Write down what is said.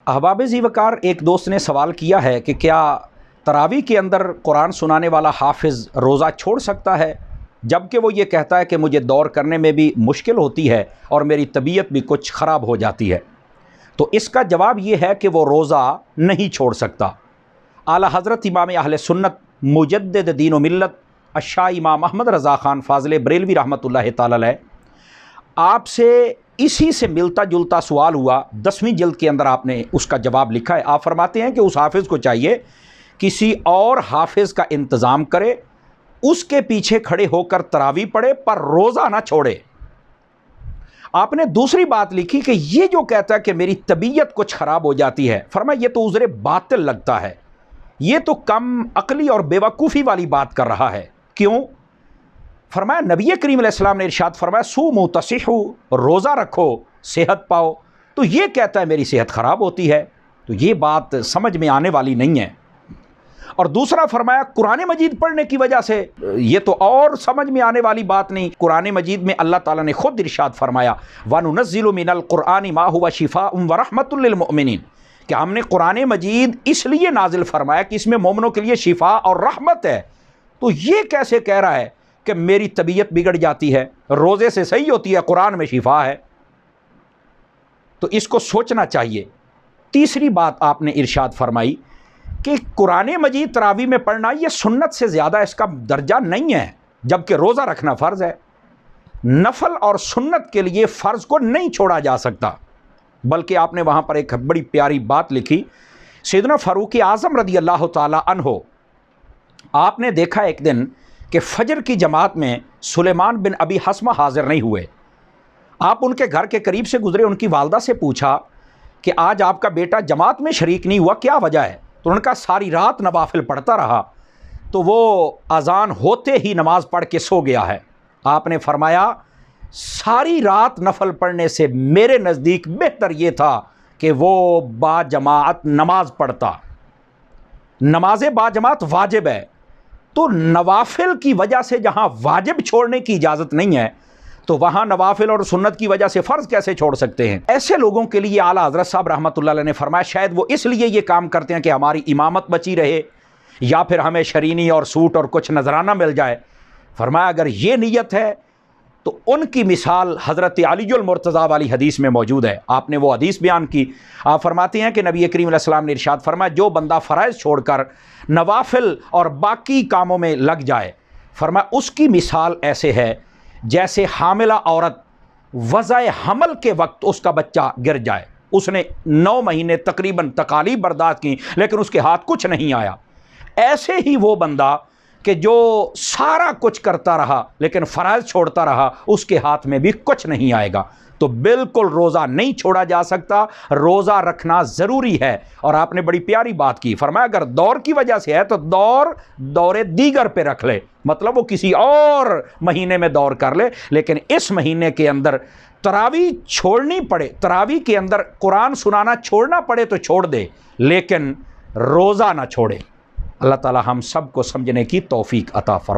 अहबाब ज़ीवकार एक दोस्त ने सवाल किया है कि क्या तरावी के अंदर कुरान सुनाने वाला हाफिज़ रोज़ा छोड़ सकता है, जबकि वो ये कहता है कि मुझे दौर करने में भी मुश्किल होती है और मेरी तबीयत भी कुछ ख़राब हो जाती है। तो इसका जवाब ये है कि वो रोज़ा नहीं छोड़ सकता। आला हज़रत इमाम अहले सुन्नत मुजद्दिद दीन व मिल्लत अशाह इमाम अहमद रज़ा ख़ान फ़ाज़िल बरेलवी रहमतुल्लाह तआला अलैह आपसे इसी से मिलता जुलता सवाल हुआ। 10वीं जिल्द के अंदर आपने उसका जवाब लिखा है। आप फरमाते हैं कि उस हाफिज़ को चाहिए किसी और हाफिज़ का इंतज़ाम करे, उसके पीछे खड़े होकर तरावी पढ़े, पर रोज़ा ना छोड़े। आपने दूसरी बात लिखी कि ये जो कहता है कि मेरी तबीयत कुछ ख़राब हो जाती है, फरमाया ये तो उज़्र बातिल लगता है, ये तो कम अक्ली और बेवकूफ़ी वाली बात कर रहा है। क्यों? फरमाया नबी करीम अलैहिस्सलाम ने इरशाद फरमाया सूमू तसिहू, रोज़ा रखो सेहत पाओ। तो ये कहता है मेरी सेहत ख़राब होती है, तो ये बात समझ में आने वाली नहीं है। और दूसरा फरमाया कुरान मजीद पढ़ने की वजह से, ये तो और समझ में आने वाली बात नहीं। कुरान मजीद में अल्लाह ताला ने खुद इरशाद फरमाया वनुनज़्ज़िलु मिनल कुरआनि मा हुवा शिफ़ाउन व रहमतुल लिल मुमिनीन, कि हमने कुरान मजीद इसलिए नाजिल फरमाया कि इसमें मोमिनों के लिए शिफा और रहमत है। तो ये कैसे कह रहा है कि मेरी तबीयत बिगड़ जाती है, रोज़े से सही होती है, कुरान में शिफा है? तो इसको सोचना चाहिए। तीसरी बात आपने इरशाद फरमाई कि कुरान मजीद तरावी में पढ़ना ये सुन्नत से ज़्यादा इसका दर्जा नहीं है, जबकि रोज़ा रखना फ़र्ज़ है। नफल और सुन्नत के लिए फ़र्ज़ को नहीं छोड़ा जा सकता। बल्कि आपने वहाँ पर एक बड़ी प्यारी बात लिखी। सैयदना फ़ारूक आज़म रज़ी अल्लाह ताला अन्हो, आपने देखा एक दिन कि फ़जर की जमात में सुलेमान बिन अबी हस्मा हाज़िर नहीं हुए। आप उनके घर के करीब से गुज़रे, उनकी वालदा से पूछा कि आज आपका बेटा जमात में शरीक नहीं हुआ, क्या वजह है? तो उनका सारी रात नवाफिल पढ़ता रहा, तो वो अज़ान होते ही नमाज़ पढ़ के सो गया है। आपने फरमाया सारी रात नफल पढ़ने से मेरे नज़दीक बेहतर ये था कि वो बाजमात नमाज पढ़ता। नमाज बाजमात वाजिब है, तो नवाफिल की वजह से जहाँ वाजिब छोड़ने की इजाज़त नहीं है, तो वहाँ नवाफिल और सुन्नत की वजह से फ़र्ज़ कैसे छोड़ सकते हैं? ऐसे लोगों के लिए आला हज़रत साहब रहमतुल्लाह अलैह ने फरमाया शायद वो इसलिए ये काम करते हैं कि हमारी इमामत बची रहे, या फिर हमें शरीनी और सूट और कुछ नजराना मिल जाए। फरमाया अगर ये नीयत है तो उनकी मिसाल हज़रत अलीउल मुर्तज़ा वाली हदीस में मौजूद है। आपने वो हदीस बयान की। आप फरमाते हैं कि नबी करीम अलैहि सलाम ने इरशाद फरमाया जो बंदा फ़राइज़ छोड़कर नवाफिल और बाकी कामों में लग जाए, फरमाया उसकी मिसाल ऐसे है जैसे हामिला औरत वज़ाए हमल के वक्त उसका बच्चा गिर जाए। उसने 9 महीने तकरीबन तकालीफ बर्दाश्त की, लेकिन उसके हाथ कुछ नहीं आया। ऐसे ही वो बंदा कि जो सारा कुछ करता रहा लेकिन फ़राइज़ छोड़ता रहा, उसके हाथ में भी कुछ नहीं आएगा। तो बिल्कुल रोज़ा नहीं छोड़ा जा सकता, रोज़ा रखना ज़रूरी है। और आपने बड़ी प्यारी बात की, फरमाया अगर दौर की वजह से है तो दौरे दीगर पे रख ले, मतलब वो किसी और महीने में दौर कर ले, लेकिन इस महीने के अंदर तरावी छोड़नी पड़े, तरावी के अंदर कुरान सुनाना छोड़ना पड़े तो छोड़ दे, लेकिन रोज़ा ना छोड़े। अल्लाह ताला हम सब को समझने की तौफीक अता फरमाए।